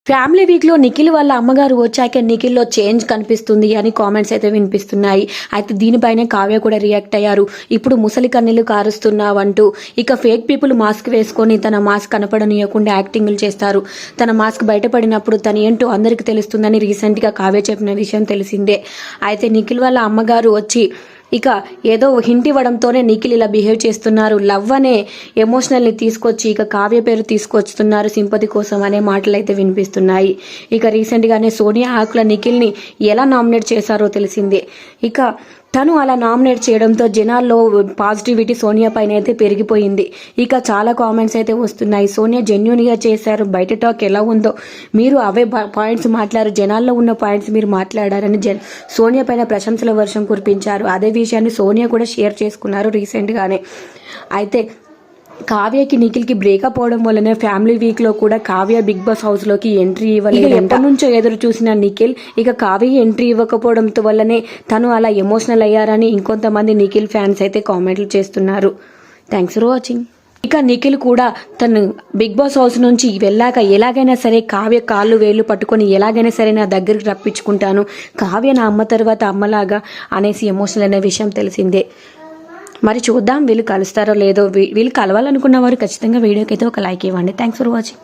Family week లో నిఖిల్ వాళ్ళ అమ్మగారు వచ్చాక నిఖిల్ లో చేంజ్ కనిపిస్తుంది అని కామెంట్స్ అయితే వినిపిస్తున్నాయి. అయితే దీనిపైనే కావ్య కూడా రియాక్ట్ అయ్యారు. ఇప్పుడు ముసలి కన్నీళ్లు కారుస్తున్నావంటూ ఇక ఫేక్ పీపుల్ మాస్క్ వేసుకొని తన మాస్క్ కనపడనీయకుండా యాక్టింగ్లు చేస్తారు. తన మాస్క్ బయటపడినప్పుడు తన ఏంటో అందరికి తెలుస్తుందని రీసెంట్ గా కావ్య చెప్పిన విషయం తెలిసిందే. అయితే నిఖిల్ వాళ్ళ అమ్మగారు వచ్చి ఇక ఏదో హింట్ ఇవ్వడంతోనే నిఖిల్ ఇలా బిహేవ్ చేస్తున్నారు, లవ్ అనే ఎమోషనల్ని తీసుకొచ్చి ఇక కావ్య పేరు తీసుకొస్తున్నారు సింపతి కోసం అనే మాటలు అయితే వినిపిస్తున్నాయి. ఇక రీసెంట్గానే సోనియా ఆకుల నిఖిల్ని ఎలా నామినేట్ చేశారో తెలిసిందే. ఇక తను అలా నామినేట్ చేయడంతో జనాల్లో పాజిటివిటీ సోనియా పైన అయితే పెరిగిపోయింది. ఇక చాలా కామెంట్స్ అయితే వస్తున్నాయి. సోనియా జెన్యూన్గా చేశారు, బయట టాక్ ఎలా ఉందో మీరు అవే పాయింట్స్ మాట్లాడారు, జనాల్లో ఉన్న పాయింట్స్ మీరు మాట్లాడారని సోనియా పైన ప్రశంసల వర్షం కురిపించారు. అదే విషయాన్ని సోనియా కూడా షేర్ చేసుకున్నారు రీసెంట్గానే. అయితే కావ్యకి నిఖిల్కి బ్రేకప్ అవడం వల్లనే ఫ్యామిలీ వీక్ లో కూడా కావ్య బిగ్ బాస్ హౌస్ లోకి ఎంట్రీ ఇవ్వలేదు. ఎప్పటి నుంచో ఎదురు చూసిన నిఖిల్ ఇక కావ్య ఎంట్రీ ఇవ్వకపోవడంతో వల్లనే తను అలా ఎమోషనల్ అయ్యారని ఇంకొంతమంది నిఖిల్ ఫ్యాన్స్ అయితే కామెంట్లు చేస్తున్నారు. Thanks for watching. ఇక నిఖిల్ కూడా తను బిగ్ బాస్ హౌస్ నుంచి వెళ్ళాక ఎలాగైనా సరే కావ్య కాళ్ళు వేళ్ళు పట్టుకొని ఎలాగైనా సరే నా దగ్గరికి రప్పించుకుంటాను, కావ్య నా అమ్మ తర్వాత అమ్మలాగా అనేసి ఎమోషనల్ అనే విషయం తెలిసిందే. మరి చూద్దాం వీళ్ళు కలుస్తారో లేదో. వీళ్ళు కలవాలనుకున్న వారు ఖచ్చితంగా వీడియోకి అయితే ఒక లైక్ ఇవ్వండి. Thanks for watching.